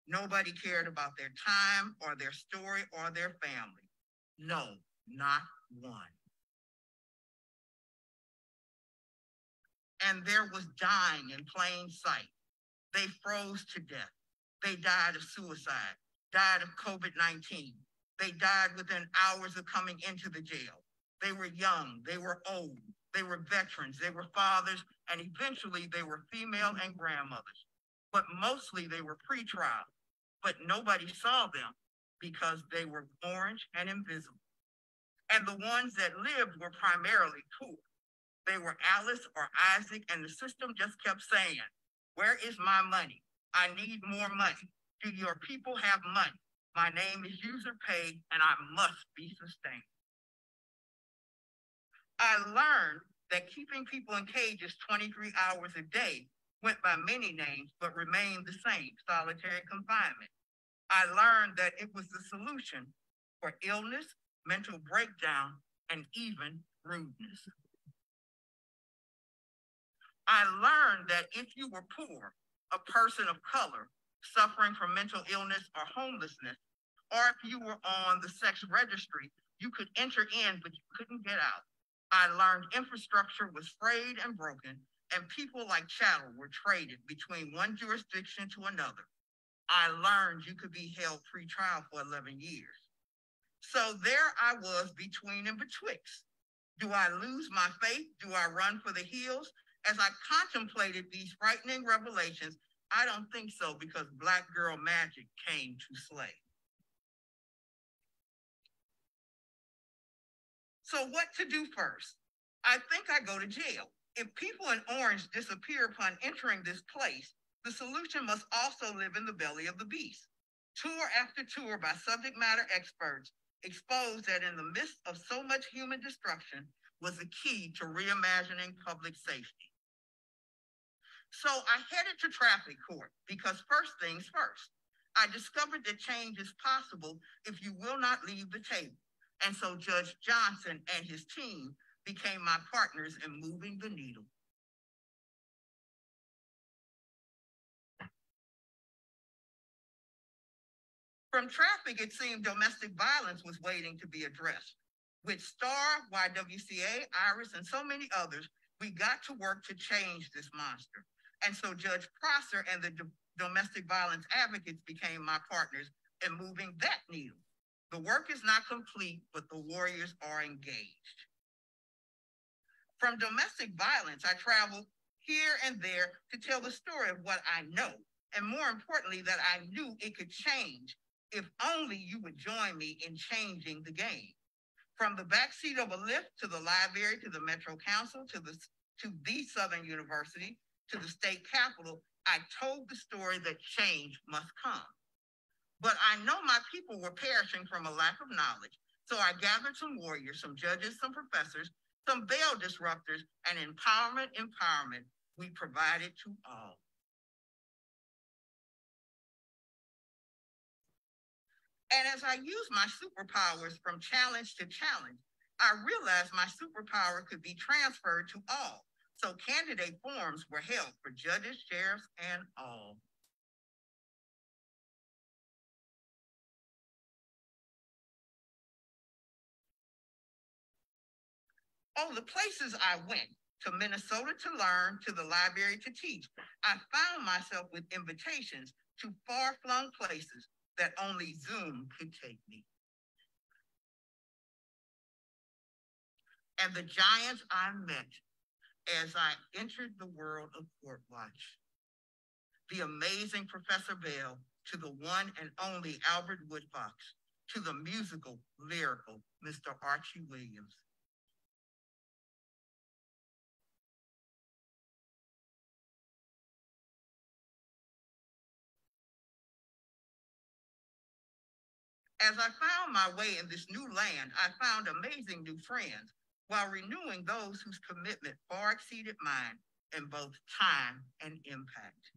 Nobody cared about their time or their story or their family. No, not one. And there was dying in plain sight. They froze to death. They died of suicide, died of COVID-19. They died within hours of coming into the jail. They were young, they were old, they were veterans, they were fathers, and eventually they were female and grandmothers. But mostly they were pretrial, but nobody saw them because they were orange and invisible. And the ones that lived were primarily poor. They were Alice or Isaac, and the system just kept saying, "Where is my money? I need more money. Do your people have money? My name is user paid, and I must be sustained." I learned that keeping people in cages 23 hours a day went by many names, but remained the same: solitary confinement. I learned that it was the solution for illness, mental breakdown, and even rudeness. I learned that if you were poor, a person of color, suffering from mental illness or homelessness, or if you were on the sex registry, you could enter in, but you couldn't get out. I learned infrastructure was frayed and broken, and people like chattel were traded between one jurisdiction to another. I learned you could be held pre-trial for 11 years. So there I was between and betwixt. Do I lose my faith? Do I run for the hills? As I contemplated these frightening revelations, I don't think so, because Black girl magic came to slay. So what to do first? I think I go to jail. If people in orange disappear upon entering this place, the solution must also live in the belly of the beast. Tour after tour by subject matter experts exposed that in the midst of so much human destruction was the key to reimagining public safety. So I headed to traffic court because first things first. I discovered that change is possible if you will not leave the table. And so Judge Johnson and his team became my partners in moving the needle. From traffic, it seemed domestic violence was waiting to be addressed. With STAR, YWCA, IRIS, and so many others, we got to work to change this monster. And so Judge Prosser and the domestic violence advocates became my partners in moving that needle. The work is not complete, but the warriors are engaged. From domestic violence, I traveled here and there to tell the story of what I know, and more importantly, that I knew it could change if only you would join me in changing the game. From the backseat of a lift to the library, to the Metro Council, to the Southern University, to the state capitol, I told the story that change must come. But I know my people were perishing from a lack of knowledge. So I gathered some warriors, some judges, some professors, some bail disruptors, and empowerment we provided to all. And as I used my superpowers from challenge to challenge, I realized my superpower could be transferred to all. So candidate forums were held for judges, sheriffs, and all. Oh, the places I went: to Minnesota to learn, to the library to teach. I found myself with invitations to far-flung places that only Zoom could take me. And the giants I met as I entered the world of Court Watch. The amazing Professor Bell, to the one and only Albert Woodfox, to the musical, lyrical Mr. Archie Williams. As I found my way in this new land, I found amazing new friends while renewing those whose commitment far exceeded mine in both time and impact.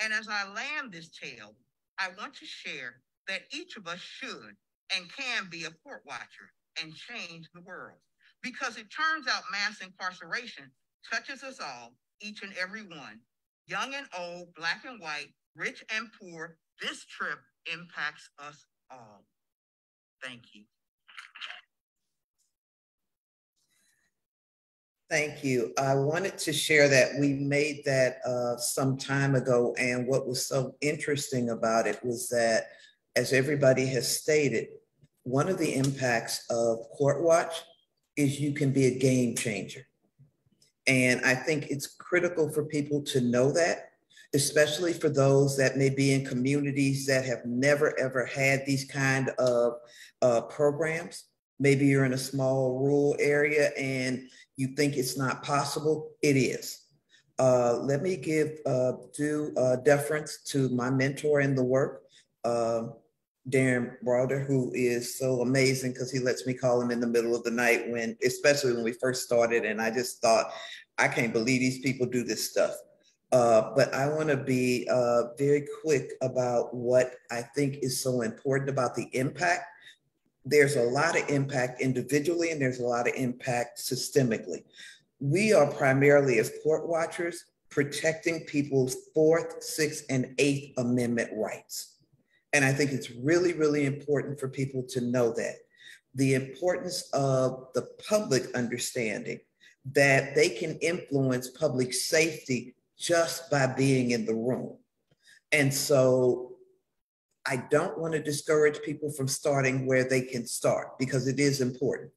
And as I land this tale, I want to share that each of us should and can be a court watcher and change the world. Because it turns out mass incarceration touches us all, each and every one. Young and old, Black and white, rich and poor, this trip impacts us all. Thank you. Thank you. I wanted to share that we made that some time ago, and what was so interesting about it was that, as everybody has stated, one of the impacts of Court Watch is you can be a game changer. And I think it's critical for people to know that, especially for those that may be in communities that have never, ever had these kind of programs. Maybe you're in a small rural area and you think it's not possible. It is. Let me give due deference to my mentor in the work, Darren Browder, who is so amazing because he lets me call him in the middle of the night especially when we first started. And I just thought, I can't believe these people do this stuff. But I want to be very quick about what I think is so important about the impact. There's a lot of impact individually, and there's a lot of impact systemically. We are primarily, as court watchers, protecting people's 4th, 6th, and 8th Amendment rights. And I think it's really, really important for people to know that. The importance of the public understanding that they can influence public safety just by being in the room. And so I don't want to discourage people from starting where they can start, because it is important.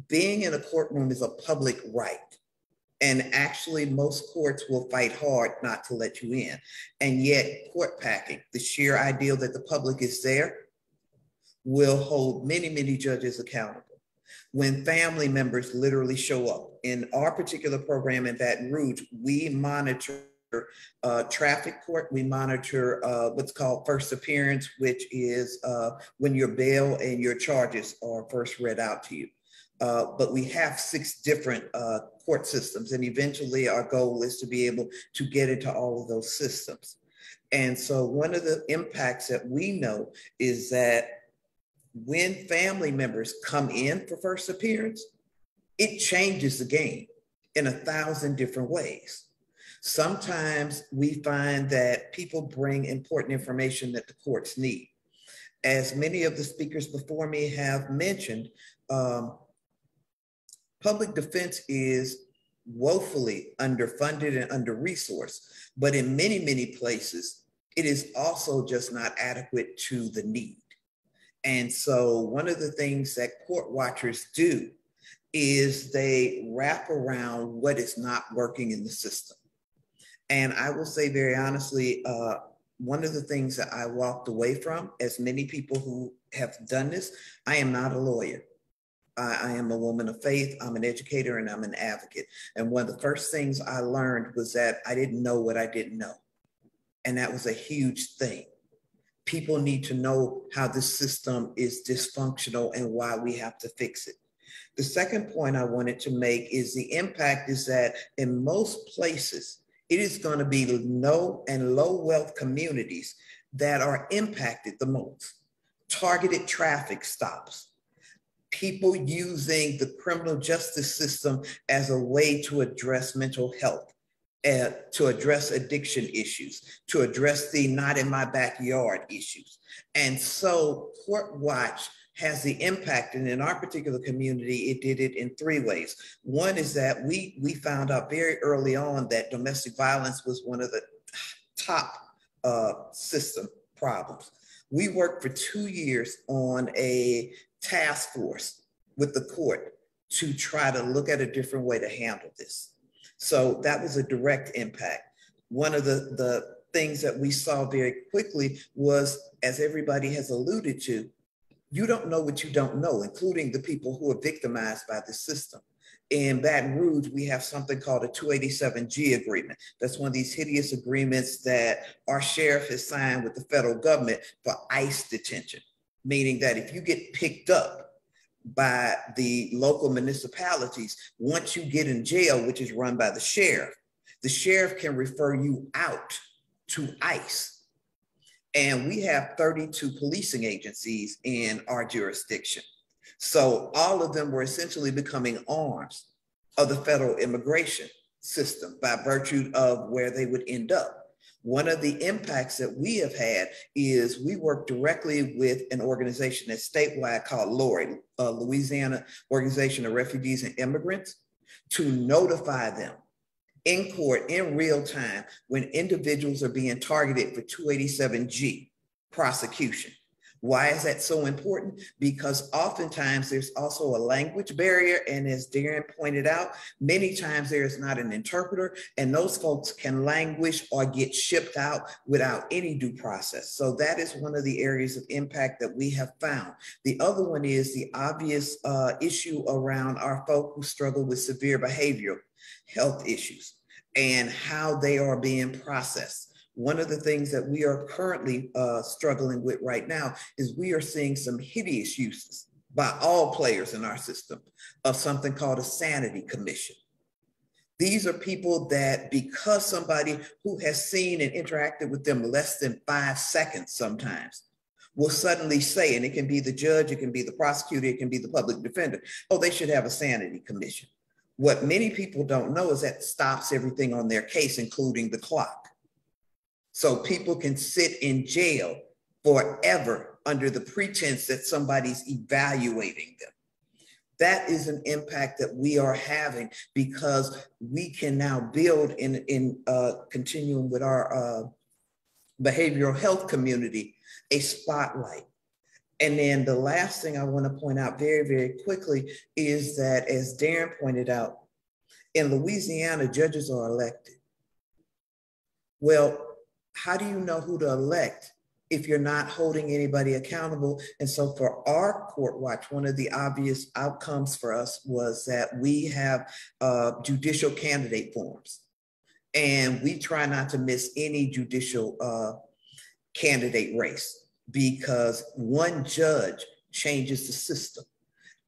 Being in a courtroom is a public right. And actually, most courts will fight hard not to let you in. And yet, court packing, the sheer ideal that the public is there, will hold many, many judges accountable. When family members literally show up. In our particular program in Baton Rouge, we monitor traffic court. We monitor what's called first appearance, which is when your bail and your charges are first read out to you. But we have 6 different court systems, and eventually our goal is to be able to get into all of those systems. And so one of the impacts that we know is that when family members come in for first appearance, it changes the game in 1,000 different ways. Sometimes we find that people bring important information that the courts need. As many of the speakers before me have mentioned, public defense is woefully underfunded and under-resourced, but in many, many places, it is also just not adequate to the need. And so one of the things that court watchers do is they wrap around what is not working in the system. And I will say very honestly, one of the things that I walked away from, as many people who have done this, I am not a lawyer. I am a woman of faith, I'm an educator, and I'm an advocate. And one of the first things I learned was that I didn't know what I didn't know. And that was a huge thing. People need to know how the system is dysfunctional and why we have to fix it. The second point I wanted to make is the impact is that in most places, it is going to be no and low wealth communities that are impacted the most. Targeted traffic stops. People using the criminal justice system as a way to address mental health, to address addiction issues, to address the not in my backyard issues. And so Court Watch has the impact, and in our particular community, it did it in 3 ways. One is that we found out very early on that domestic violence was one of the top system problems. We worked for 2 years on a task force with the court to try to look at a different way to handle this. So that was a direct impact. One of the things that we saw very quickly was, as everybody has alluded to, you don't know what you don't know, including the people who are victimized by the system. In Baton Rouge, we have something called a 287G agreement. That's one of these hideous agreements that our sheriff has signed with the federal government for ICE detention, meaning that if you get picked up by the local municipalities, once you get in jail, which is run by the sheriff can refer you out to ICE. And we have 32 policing agencies in our jurisdiction. So all of them were essentially becoming arms of the federal immigration system by virtue of where they would end up. One of the impacts that we have had is we work directly with an organization that's statewide called LORI, Louisiana Organization of Refugees and Immigrants, to notify them in court in real time when individuals are being targeted for 287G prosecution. Why is that so important? Because oftentimes there's also a language barrier, and as Darren pointed out, many times there is not an interpreter, and those folks can languish or get shipped out without any due process. So that is one of the areas of impact that we have found. The other one is the obvious issue around our folk who struggle with severe behavioral health issues and how they are being processed. One of the things that we are currently struggling with right now is we are seeing some hideous uses by all players in our system of something called a sanity commission. These are people that, because somebody who has seen and interacted with them less than 5 seconds sometimes, will suddenly say, and it can be the judge, it can be the prosecutor, it can be the public defender, oh, they should have a sanity commission. What many people don't know is that stops everything on their case, including the clock. So people can sit in jail forever under the pretense that somebody's evaluating them. That is an impact that we are having because we can now build in continuing with our behavioral health community, a spotlight. And then the last thing I want to point out very, very quickly is that, as Darren pointed out, in Louisiana, judges are elected. Well, how do you know who to elect if you're not holding anybody accountable? And so for our Court Watch, one of the obvious outcomes for us was that we have judicial candidate forums. And we try not to miss any judicial candidate race because one judge changes the system.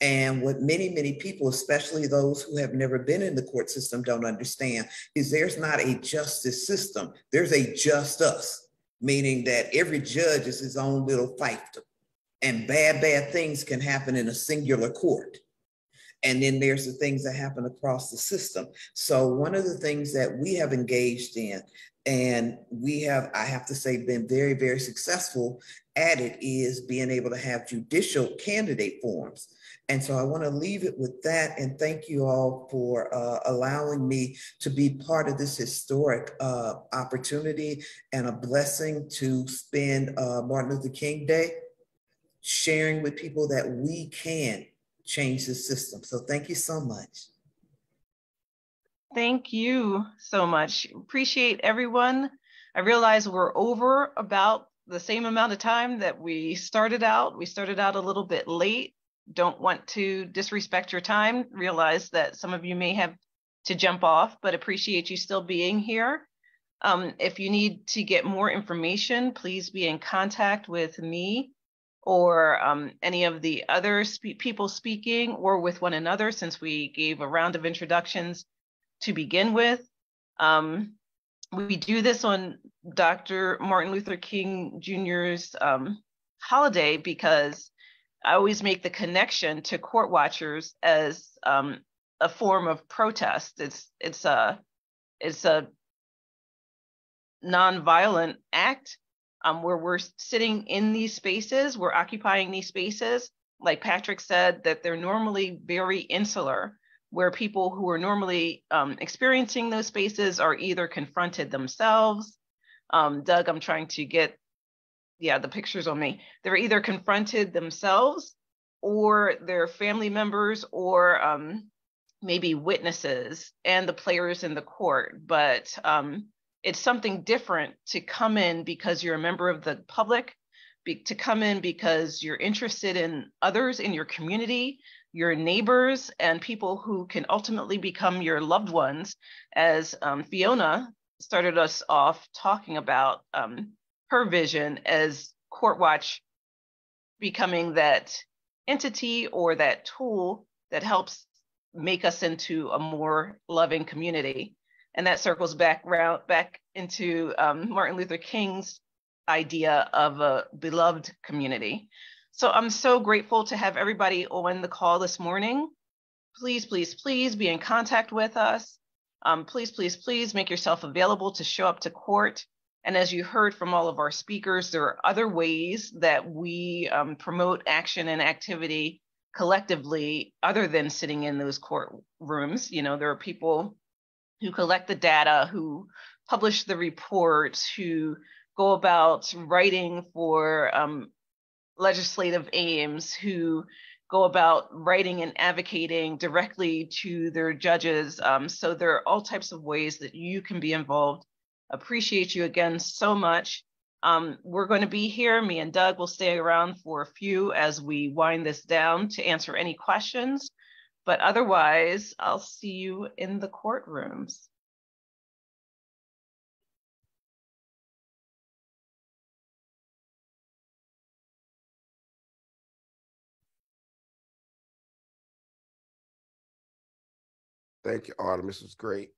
And what many, many people, especially those who have never been in the court system, don't understand is there's not a justice system. There's a just us, meaning that every judge is his own little fiefdom. And bad things can happen in a singular court. And then there's the things that happen across the system. So one of the things that we have engaged in, and we have, I have to say, been very, very successful at it, is being able to have judicial candidate forums. And so I want to leave it with that. And thank you all for allowing me to be part of this historic opportunity and a blessing to spend Martin Luther King Day sharing with people that we can change the system. So thank you so much. Thank you so much. Appreciate everyone. I realize we're over about the same amount of time that we started out. We started out a little bit late. Don't want to disrespect your time. Realize that some of you may have to jump off, but appreciate you still being here. If you need to get more information, please be in contact with me or any of the other people speaking, or with one another, since we gave a round of introductions to begin with. We do this on Dr. Martin Luther King Jr.'s holiday because I always make the connection to court watchers as a form of protest. It's a nonviolent act where we're sitting in these spaces, we're occupying these spaces. Like Patrick said, that they're normally very insular, where people who are normally experiencing those spaces are either confronted themselves. Doug, I'm trying to get, the pictures on me. They're either confronted themselves or their family members or maybe witnesses and the players in the court. But it's something different to come in because you're a member of the public, to come in because you're interested in others in your community, your neighbors and people who can ultimately become your loved ones, as Fiona started us off talking about her vision as CourtWatch becoming that entity or that tool that helps make us into a more loving community. And that circles back into Martin Luther King's idea of a beloved community. So I'm so grateful to have everybody on the call this morning. Please, please, please be in contact with us. Please, please, please make yourself available to show up to court. And as you heard from all of our speakers, there are other ways that we promote action and activity collectively other than sitting in those courtrooms. You know, there are people who collect the data, who publish the reports, who go about writing for legislative aims, who go about writing and advocating directly to their judges. So there are all types of ways that you can be involved. Appreciate you again so much. We're going to be here. Me and Doug will stay around for a few as we wind this down to answer any questions. But otherwise, I'll see you in the courtrooms. Thank you, Autumn. This was great.